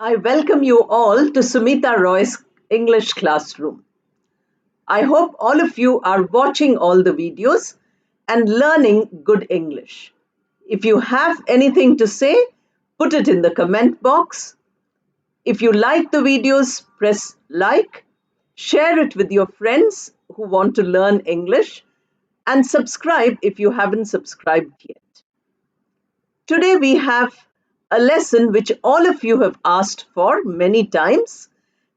I welcome you all to Sumita Roy's English classroom. I hope all of you are watching all the videos and learning good English. If you have anything to say, put it in the comment box. If you like the videos, press like, share it with your friends who want to learn English, and subscribe if you haven't subscribed yet. Today we have a lesson which all of you have asked for many times,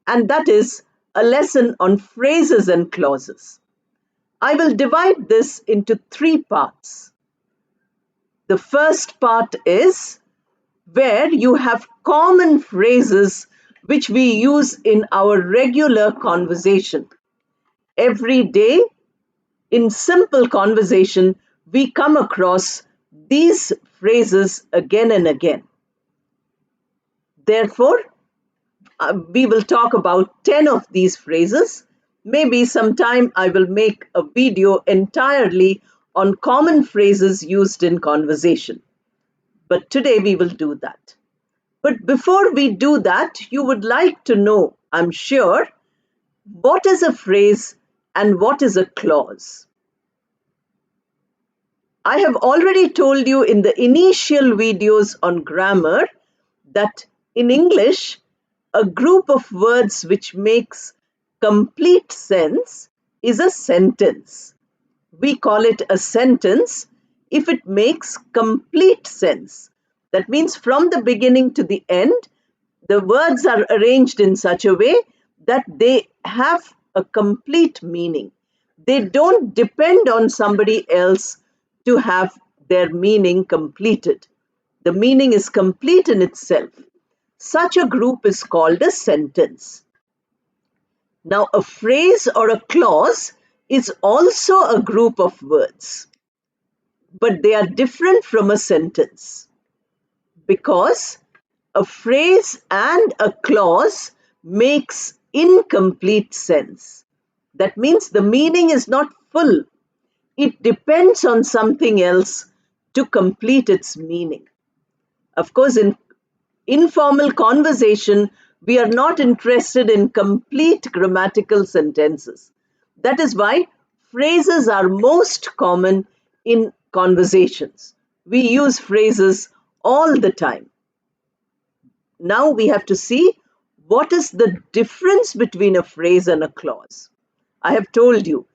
and that is a lesson on phrases and clauses. I will divide this into three parts. The first part is where you have common phrases which we use in our regular conversation. Every day, in simple conversation, we come across these phrases again and again. Therefore, we will talk about 10 of these phrases. Maybe sometime I will make a video entirely on common phrases used in conversation. But today we will do that. But before we do that, you would like to know, I'm sure, what is a phrase and what is a clause? I have already told you in the initial videos on grammar that in English, a group of words which makes complete sense is a sentence. We call it a sentence if it makes complete sense. That means from the beginning to the end, the words are arranged in such a way that they have a complete meaning. They don't depend on somebody else to have their meaning completed. The meaning is complete in itself. Such a group is called a sentence. Now, a phrase or a clause is also a group of words, but they are different from a sentence because a phrase and a clause makes incomplete sense. That means the meaning is not full. It depends on something else to complete its meaning. Of course, in informal conversation, we are not interested in complete grammatical sentences. That is why phrases are most common in conversations. We use phrases all the time. Now we have to see what is the difference between a phrase and a clause. I have told you,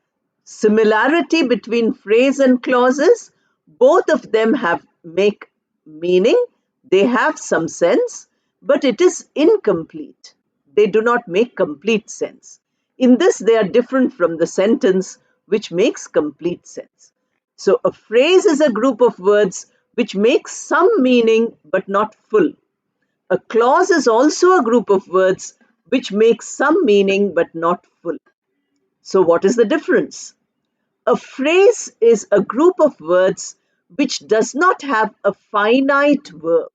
similarity between phrase and clauses, both of them make meaning, they have some sense, but it is incomplete. They do not make complete sense. In this, they are different from the sentence, which makes complete sense. So, a phrase is a group of words which makes some meaning but not full. A clause is also a group of words which makes some meaning but not full. So, what is the difference? A phrase is a group of words which does not have a finite verb.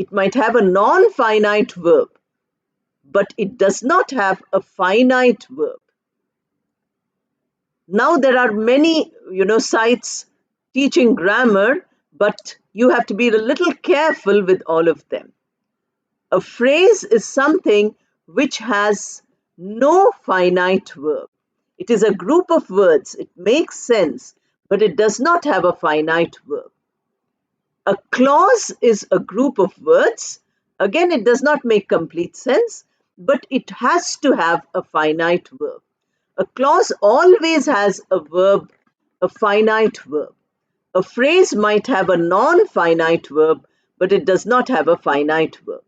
It might have a non-finite verb, but it does not have a finite verb. Now there are many, sites teaching grammar, but you have to be a little careful with all of them. A phrase is something which has no finite verb. It is a group of words. It makes sense, but it does not have a finite verb. A clause is a group of words. Again, it does not make complete sense, but it has to have a finite verb. A clause always has a verb, a finite verb. A phrase might have a non-finite verb, but it does not have a finite verb.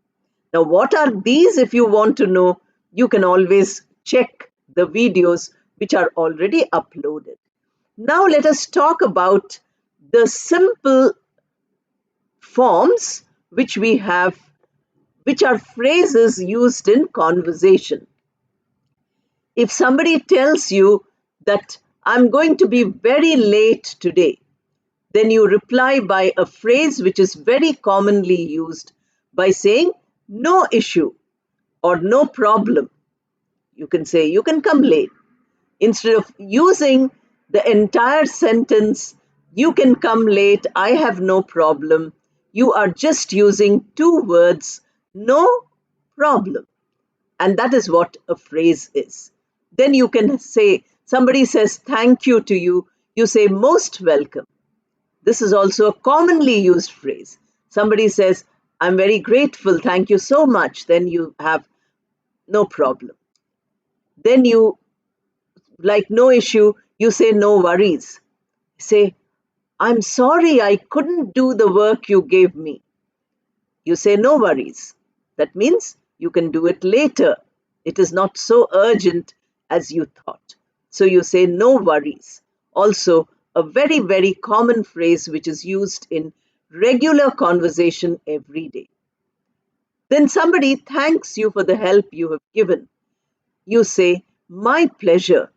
Now, what are these? If you want to know, you can always check the videos which are already uploaded. Now, let us talk about the simple forms which we have, which are phrases used in conversation. If somebody tells you that I'm going to be very late today, then you reply by a phrase which is very commonly used by saying no issue or no problem. You can say you can come late. Instead of using the entire sentence, you can come late, I have no problem, you are just using two words No problem. And that is what a phrase is. Then you can say, somebody says thank you to you, you say most welcome. This is also a commonly used phrase. Somebody says, I'm very grateful, thank you so much. Then you have no problem. Then you, like no issue, you say no worries. Say, I'm sorry I couldn't do the work you gave me. You say no worries. That means you can do it later. It is not so urgent as you thought. So you say no worries. Also, a very, very common phrase which is used in regular conversation every day. Then somebody thanks you for the help you have given. You say, my pleasure.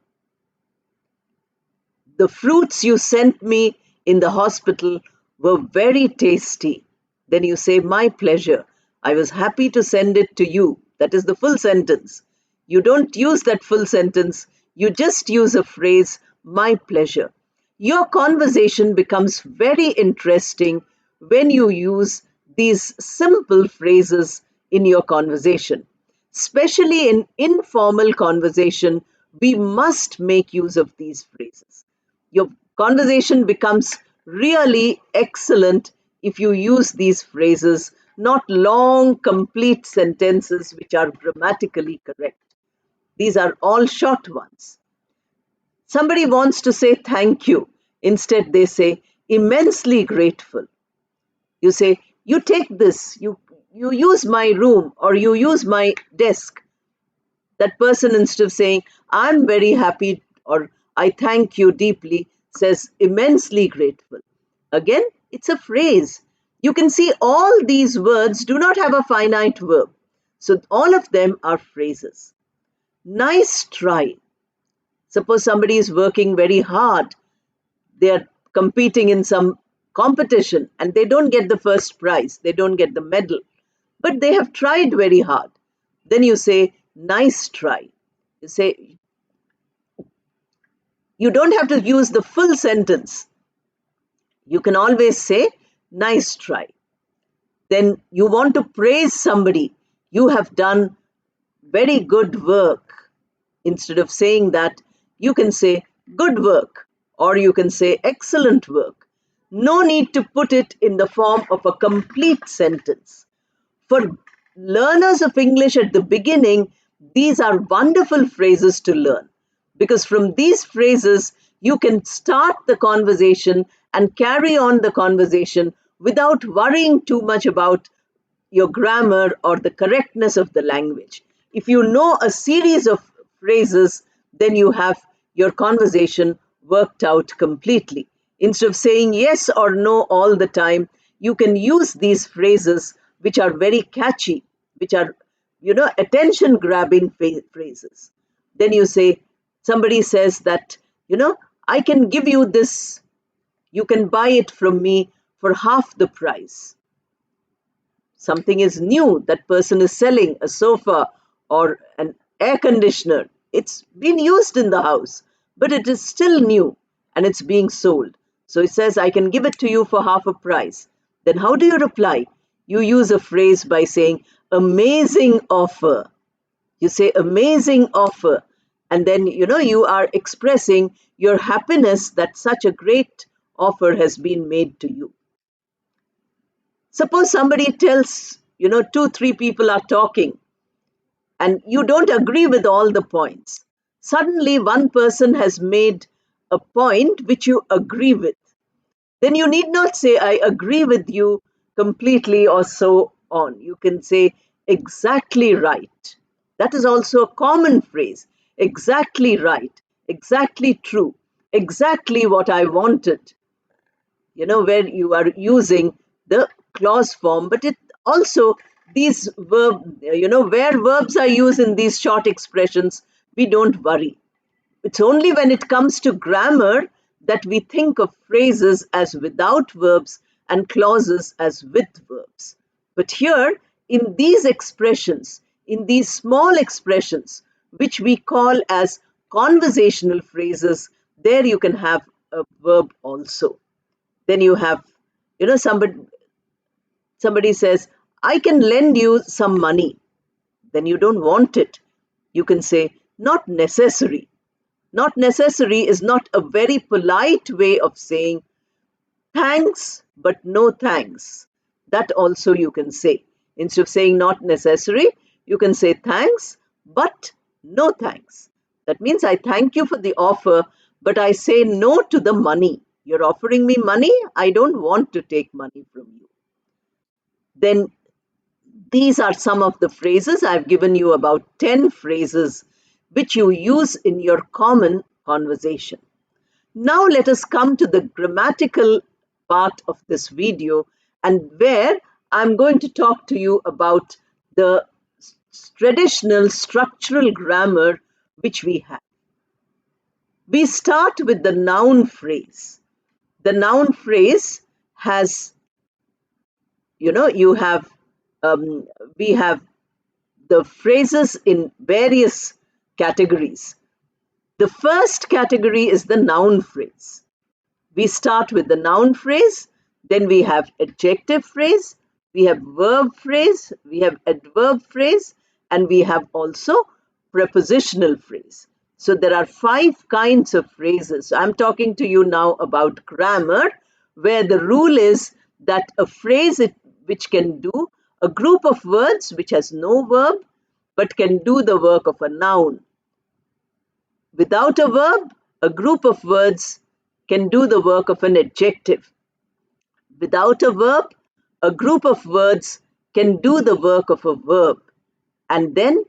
The fruits you sent me in the hospital were very tasty. Then you say, my pleasure. I was happy to send it to you. That is the full sentence. You don't use that full sentence. You just use a phrase, my pleasure. Your conversation becomes very interesting when you use these simple phrases in your conversation. Especially in informal conversation, we must make use of these phrases. Your conversation becomes really excellent if you use these phrases, not long, complete sentences which are grammatically correct. These are all short ones. Somebody wants to say thank you. Instead, they say immensely grateful. You say, you take this, you use my room or you use my desk. That person, instead of saying, I'm very happy or I thank you deeply, says immensely grateful. Again, it's a phrase. You can see all these words do not have a finite verb. So all of them are phrases. Nice try. Suppose somebody is working very hard, they are competing in some competition and they don't get the first prize, they don't get the medal, but they have tried very hard. Then you say, nice try. You say, you don't have to use the full sentence. You can always say, nice try. Then you want to praise somebody. You have done very good work. Instead of saying that, you can say good work or you can say excellent work. No need to put it in the form of a complete sentence. For learners of English at the beginning, these are wonderful phrases to learn because from these phrases, you can start the conversation and carry on the conversation without worrying too much about your grammar or the correctness of the language. If you know a series of phrases, then you have your conversation worked out completely. Instead of saying yes or no all the time, you can use these phrases which are very catchy, which are, attention grabbing phrases. Then you say, somebody says that, I can give you this, you can buy it from me for half the price. Something is new, that person is selling a sofa or an air conditioner. It's been used in the house, but it is still new and it's being sold. So it says, I can give it to you for half a price. Then how do you reply? You use a phrase by saying, amazing offer. You say, amazing offer. And then, you are expressing your happiness that such a great offer has been made to you. Suppose somebody tells, two, three people are talking and you don't agree with all the points. Suddenly, one person has made a point which you agree with. Then you need not say, I agree with you completely or so on. You can say, exactly right. That is also a common phrase. Exactly right. Exactly true. Exactly what I wanted, where you are using the clause form, but it also these where verbs are used in these short expressions, we don't worry. It's only when it comes to grammar that we think of phrases as without verbs and clauses as with verbs. But here, in these expressions, in these small expressions, which we call as conversational phrases, there you can have a verb also. Then you have, somebody says, I can lend you some money. Then you don't want it. You can say, not necessary. Not necessary is not a very polite way of saying thanks, but no thanks. That also you can say. Instead of saying not necessary, you can say thanks, but no thanks. That means I thank you for the offer, but I say no to the money. You're offering me money, I don't want to take money from you. Then these are some of the phrases. I've given you about 10 phrases which you use in your common conversation. Now let us come to the grammatical part of this video, and where I'm going to talk to you about the traditional structural grammar which we have. We start with the noun phrase. The noun phrase has, you have, we have the phrases in various categories. The first category is the noun phrase. We start with the noun phrase, then we have adjective phrase, we have verb phrase, we have adverb phrase, and we have also prepositional phrase. So there are 5 kinds of phrases. So I'm talking to you now about grammar, where the rule is that a phrase which can do a group of words which has no verb but can do the work of a noun. Without a verb, a group of words can do the work of an adjective. Without a verb, a group of words can do the work of a verb. And then,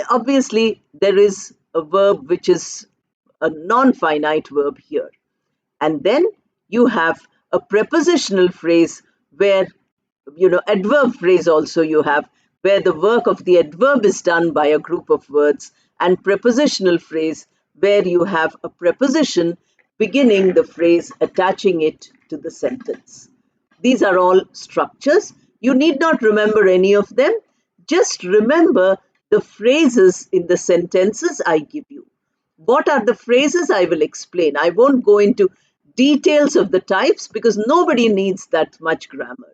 obviously, there is a verb which is a non finite verb here. And then you have a prepositional phrase where, adverb phrase also you have, where the work of the adverb is done by a group of words, and prepositional phrase where you have a preposition beginning the phrase, attaching it to the sentence. These are all structures. You need not remember any of them. Just remember the phrases in the sentences I give you. What are the phrases? I will explain. I won't go into details of the types because nobody needs that much grammar.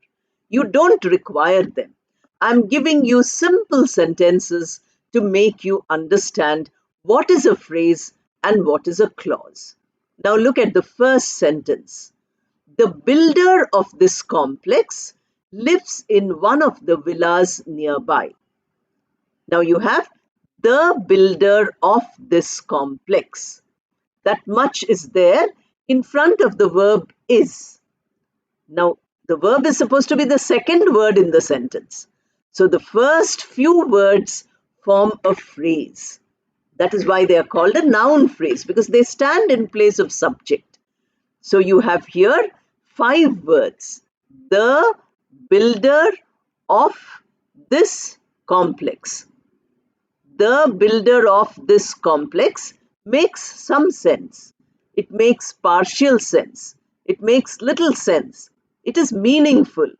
You don't require them. I'm giving you simple sentences to make you understand what is a phrase and what is a clause. Now look at the first sentence. The builder of this complex lives in one of the villas nearby. Now you have the builder of this complex. That much is there in front of the verb is. Now, the verb is supposed to be the second word in the sentence. So the first few words form a phrase. That is why they are called a noun phrase, because they stand in place of subject. So you have here 5 words. The builder of this complex. The builder of this complex makes some sense. It makes partial sense. It makes little sense. It is meaningful,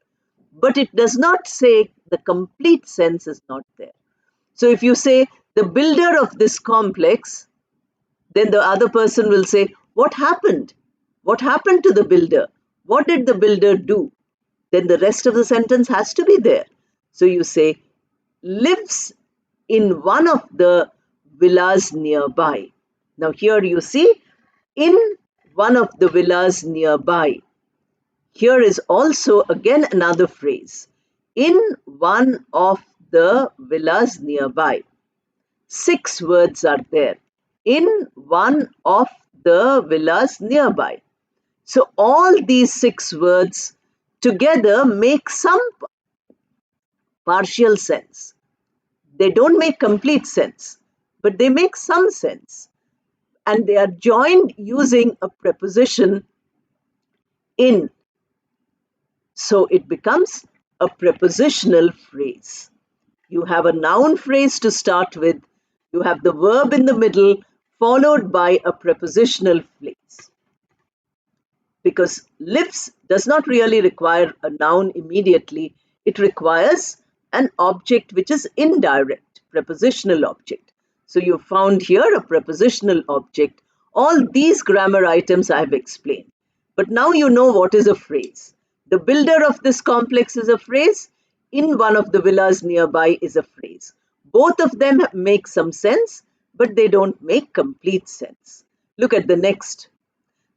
but it does not say the complete sense is not there. So if you say the builder of this complex, then the other person will say, what happened? What happened to the builder? What did the builder do? Then the rest of the sentence has to be there. So you say, lives in one of the villas nearby. Now here you see, in one of the villas nearby. Here is also again another phrase. In one of the villas nearby. 6 words are there. In one of the villas nearby. So all these 6 words together make some partial sense. They don't make complete sense, but they make some sense. And they are joined using a preposition in. So it becomes a prepositional phrase. You have a noun phrase to start with. You have the verb in the middle, followed by a prepositional phrase. Because lives does not really require a noun immediately. It requires an object which is indirect, prepositional object. So you found here a prepositional object. All these grammar items I have explained. But now you know what is a phrase. The builder of this complex is a phrase. in one of the villas nearby is a phrase. Both of them make some sense, but they don't make complete sense. Look at the next.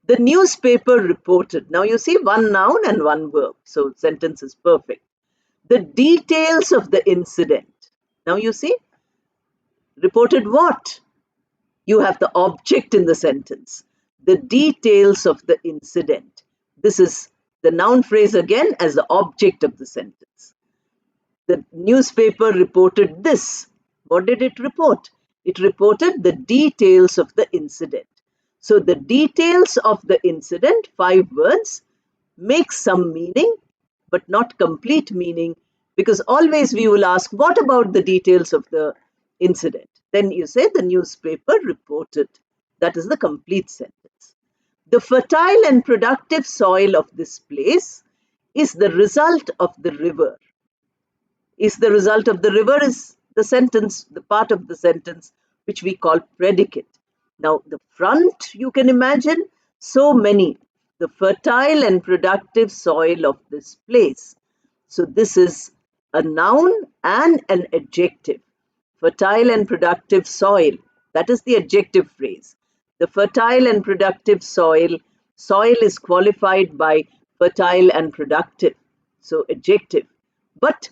The newspaper reported. Now you see one noun and one verb, so sentence is perfect. The details of the incident. Now you see, reported what? You have the object in the sentence. The details of the incident. This is the noun phrase again as the object of the sentence. The newspaper reported this. What did it report? It reported the details of the incident. So the details of the incident, 5 words, make some meaning, but not complete meaning, because always we will ask, what about the details of the incident? Then you say the newspaper reported. That is the complete sentence. The fertile and productive soil of this place is the result of the river. Is the result of the river is the sentence, the part of the sentence which we call predicate. Now, the front, you can imagine, so many, the fertile and productive soil of this place. So, this is a noun and an adjective. Fertile and productive soil, that is the adjective phrase. The fertile and productive soil, soil is qualified by fertile and productive, so adjective. But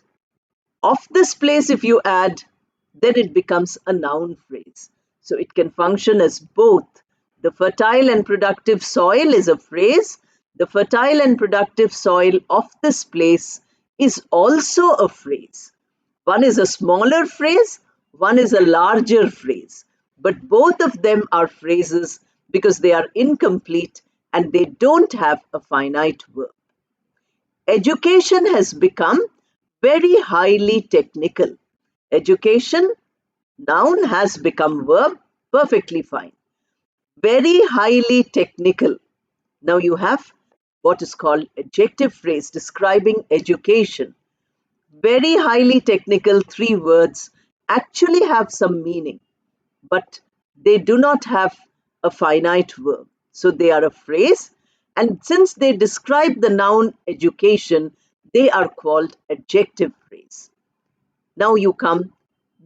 of this place, if you add, then it becomes a noun phrase. So it can function as both. The fertile and productive soil is a phrase. The fertile and productive soil of this place is also a phrase. One is a smaller phrase, one is a larger phrase. But both of them are phrases because they are incomplete and they don't have a finite verb. Education has become very highly technical. Education, noun, has become verb, perfectly fine. Very highly technical. Now you have what is called adjective phrase describing education. Very highly technical, 3 words actually have some meaning, but they do not have a finite verb. So they are a phrase, and since they describe the noun education, they are called adjective phrase. Now you come,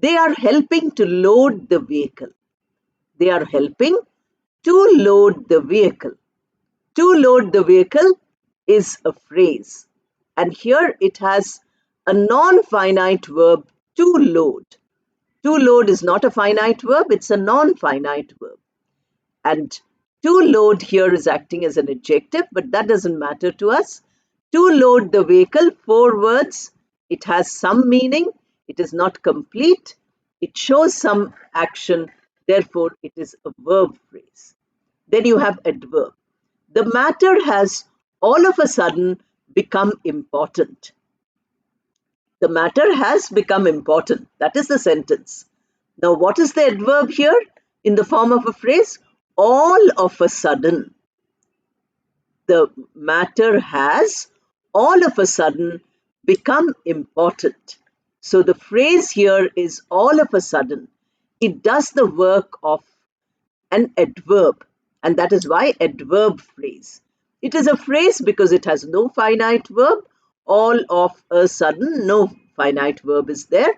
they are helping to load the vehicle. They are helping to load the vehicle. To load the vehicle is a phrase, and here it has a non-finite verb, to load. To load is not a finite verb, it's a non-finite verb. And to load here is acting as an adjective, but that doesn't matter to us. To load the vehicle, 4 words. It has some meaning. It is not complete. It shows some action. Therefore, it is a verb phrase. Then you have adverb. The matter has all of a sudden become important. The matter has become important. That is the sentence. Now, what is the adverb here in the form of a phrase? All of a sudden. The matter has all of a sudden become important. So the phrase here is all of a sudden. It does the work of an adverb, and that is why adverb phrase. It is a phrase because it has no finite verb. All of a sudden, no finite verb is there,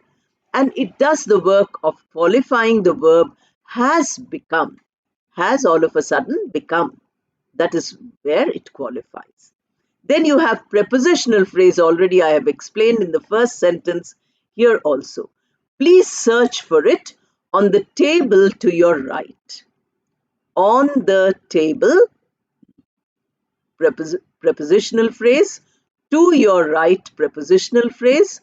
and it does the work of qualifying the verb has become. Has all of a sudden become. That is where it qualifies. Then you have prepositional phrase, already I have explained in the first sentence, here also. Please search for it on the table to your right. On the table, prepositional phrase. To your right, prepositional phrase.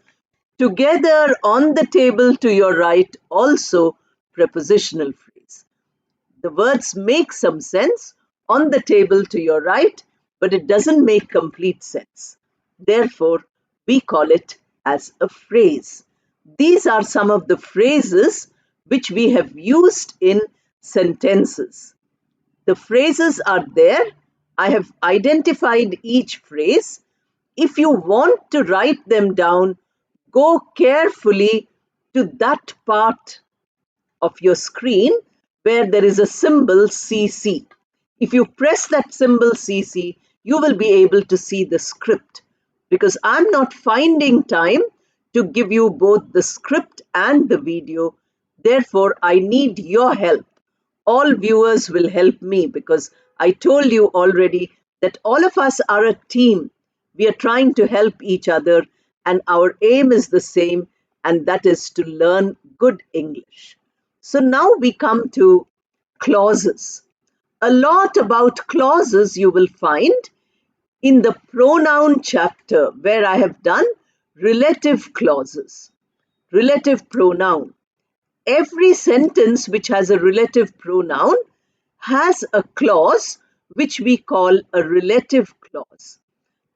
Together on the table to your right, also prepositional phrase. The words make some sense on the table to your right, but it doesn't make complete sense. Therefore, we call it as a phrase. These are some of the phrases which we have used in sentences. The phrases are there. I have identified each phrase. If you want to write them down, go carefully to that part of your screen where there is a symbol CC. If you press that symbol CC, you will be able to see the script, because I'm not finding time to give you both the script and the video. Therefore, I need your help. All viewers will help me because I told you already that all of us are a team. We are trying to help each other, and our aim is the same, and that is to learn good English. So now we come to clauses. A lot about clauses you will find in the pronoun chapter where I have done relative clauses. Relative pronoun. Every sentence which has a relative pronoun has a clause which we call a relative clause.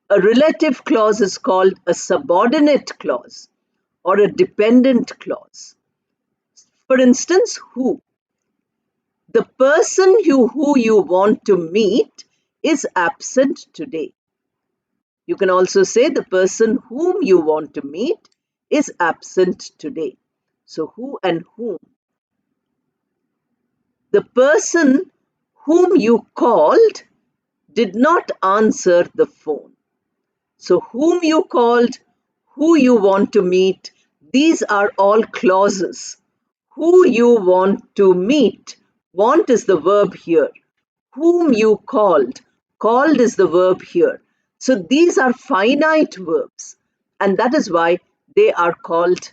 A relative clause is called a subordinate clause or a dependent clause. For instance, who? The person who you want to meet is absent today. You can also say the person whom you want to meet is absent today. So who and whom. The person whom you called did not answer the phone. So whom you called, who you want to meet, these are all clauses. Who you want to meet, want is the verb here. Whom you called is the verb here. So these are finite verbs, and that is why they are called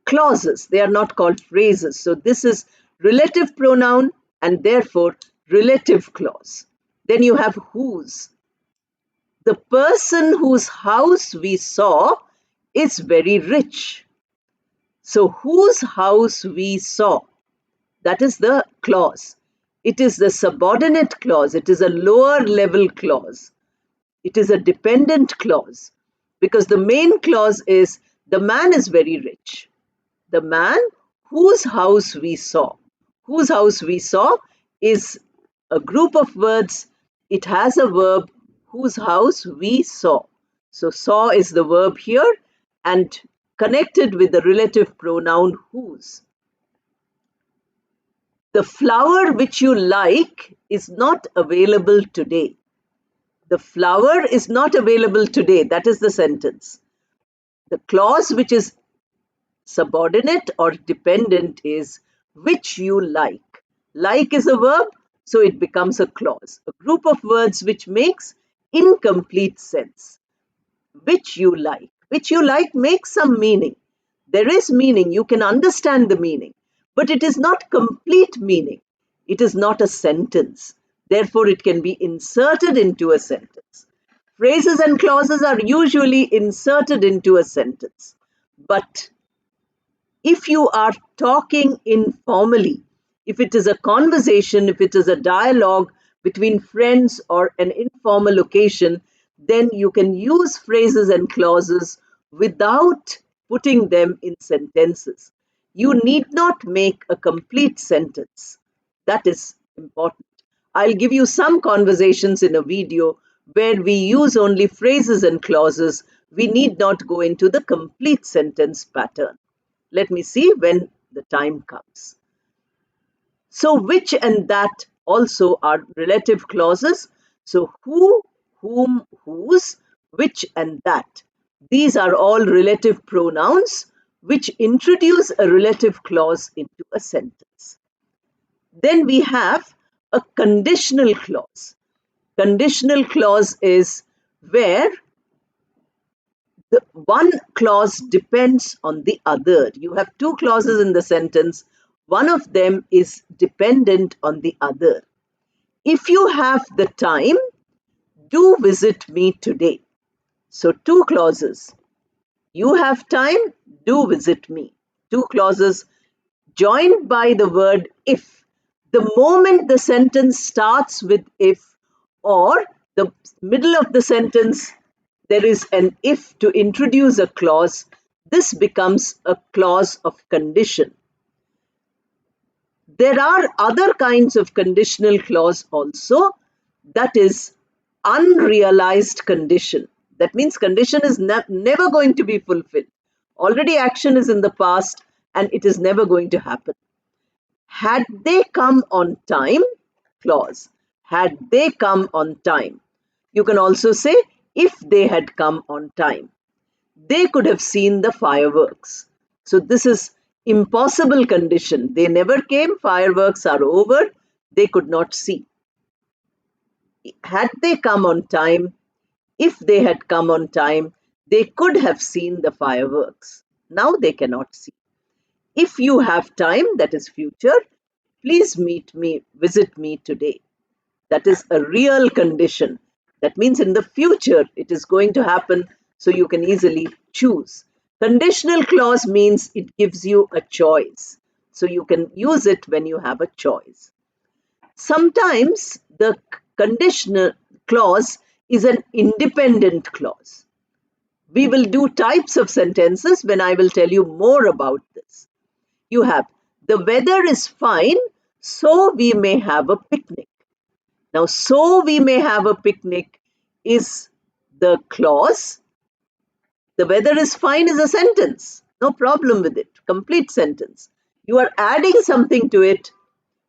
clauses. They are not called phrases. So this is relative pronoun and therefore relative clause. Then you have whose. The person whose house we saw is very rich. So whose house we saw, that is the clause. It is the subordinate clause. It is a lower level clause. It is a dependent clause because the main clause is the man is very rich. The man whose house we saw. Whose house we saw is a group of words. It has a verb, whose house we saw. So saw is the verb here and connected with the relative pronoun whose. The flower which you like is not available today. The flower is not available today. That is the sentence. The clause which is subordinate or dependent is which you like. Like is a verb, so it becomes a clause. A group of words which makes incomplete sense. Which you like. Which you like makes some meaning. There is meaning, you can understand the meaning, but it is not complete meaning. It is not a sentence. Therefore, it can be inserted into a sentence. Phrases and clauses are usually inserted into a sentence. But if you are talking informally, if it is a conversation, if it is a dialogue between friends or an informal occasion, then you can use phrases and clauses without putting them in sentences. You need not make a complete sentence. That is important. I'll give you some conversations in a video where we use only phrases and clauses. We need not go into the complete sentence pattern. Let me see when the time comes. So which and that also are relative clauses. So who, whom, whose, which and that. These are all relative pronouns which introduce a relative clause into a sentence. Then we have a conditional clause. Conditional clause is where the one clause depends on the other. You have two clauses in the sentence. One of them is dependent on the other. If you have the time, do visit me today. So two clauses. You have time, do visit me. Two clauses joined by the word if. The moment the sentence starts with if or the middle of the sentence there is an if to introduce a clause, this becomes a clause of condition. There are other kinds of conditional clause also, that is unrealized condition. That means condition is never going to be fulfilled. Already action is in the past and it is never going to happen. Had they come on time, clause. Had they come on time. You can also say if they had come on time. they could have seen the fireworks. So this is impossible condition. They never came, fireworks are over, they could not see. Had they come on time, if they had come on time, they could have seen the fireworks. Now they cannot see. If you have time, that is future, please visit me today. That is a real condition. That means in the future it is going to happen, so you can easily choose. Conditional clause means it gives you a choice, so you can use it when you have a choice. Sometimes the conditional clause is an independent clause. We will do types of sentences when I will tell you more about this. You have, the weather is fine, so we may have a picnic. Now, so we may have a picnic is the clause. The weather is fine is a sentence. No problem with it. Complete sentence. You are adding something to it.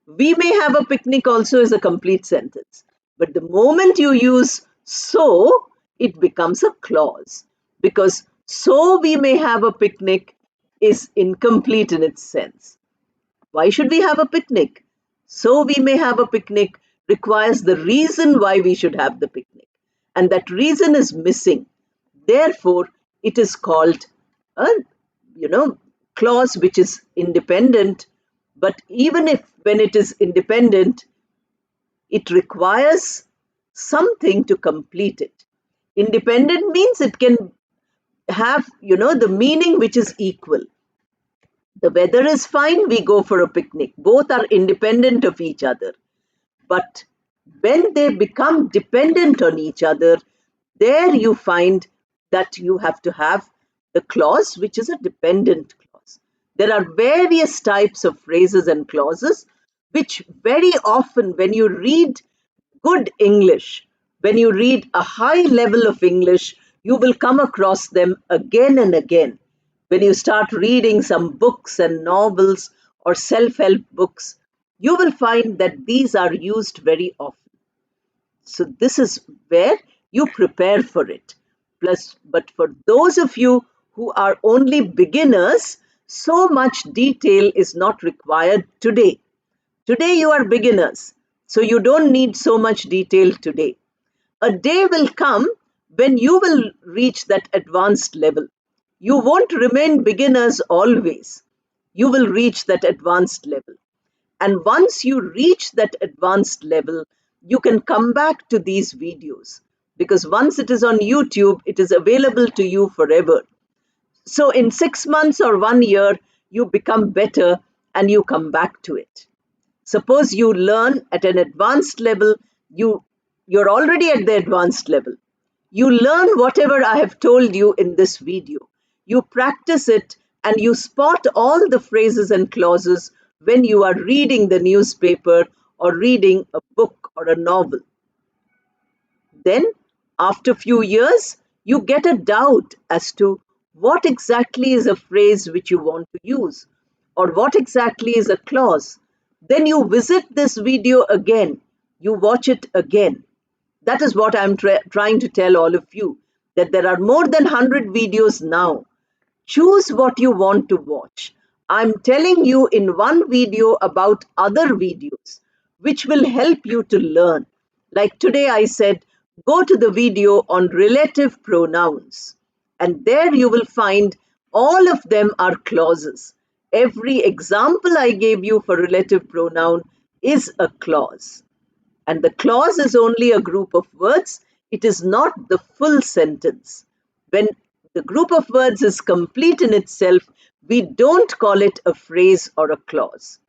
We may have a picnic also is a complete sentence. But the moment you use so, it becomes a clause. Because so we may have a picnic is incomplete in its sense. Why should we have a picnic? So we may have a picnic requires the reason why we should have the picnic. And that reason is missing. Therefore, it is called a clause which is independent. But even if when it is independent, it requires something to complete it. Independent means it can have, the meaning which is equal. The weather is fine, we go for a picnic. Both are independent of each other. But when they become dependent on each other, there you find that you have to have the clause which is a dependent clause. There are various types of phrases and clauses which very often, when you read good English, when you read a high level of English, you will come across them again and again. When you start reading some books and novels or self help books, you will find that these are used very often. So, this is where you prepare for it. Plus, but for those of you who are only beginners, so much detail is not required today. Today you are beginners, so you don't need so much detail today. A day will come when you will reach that advanced level. You won't remain beginners always. You will reach that advanced level. And once you reach that advanced level, you can come back to these videos because once it is on YouTube, it is available to you forever. So in 6 months or 1 year, you become better and you come back to it. Suppose you learn at an advanced level, you're already at the advanced level. You learn whatever I have told you in this video. You practice it and you spot all the phrases and clauses when you are reading the newspaper or reading a book or a novel. Then, after few years, you get a doubt as to what exactly is a phrase which you want to use or what exactly is a clause. Then you visit this video again, you watch it again. That is what I'm trying to tell all of you, that there are more than 100 videos now. Choose what you want to watch. I'm telling you in one video about other videos, which will help you to learn. Like today, I said, go to the video on relative pronouns, and there you will find all of them are clauses. Every example I gave you for relative pronoun is a clause. And the clause is only a group of words, it is not the full sentence. When the group of words is complete in itself, we don't call it a phrase or a clause.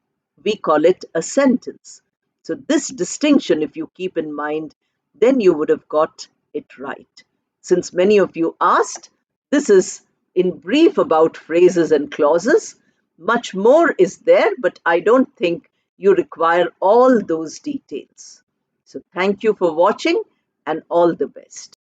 We call it a sentence. So, this distinction, if you keep in mind, then you would have got it right. Since many of you asked, this is in brief about phrases and clauses. Much more is there, but I don't think you require all those details. So thank you for watching and all the best.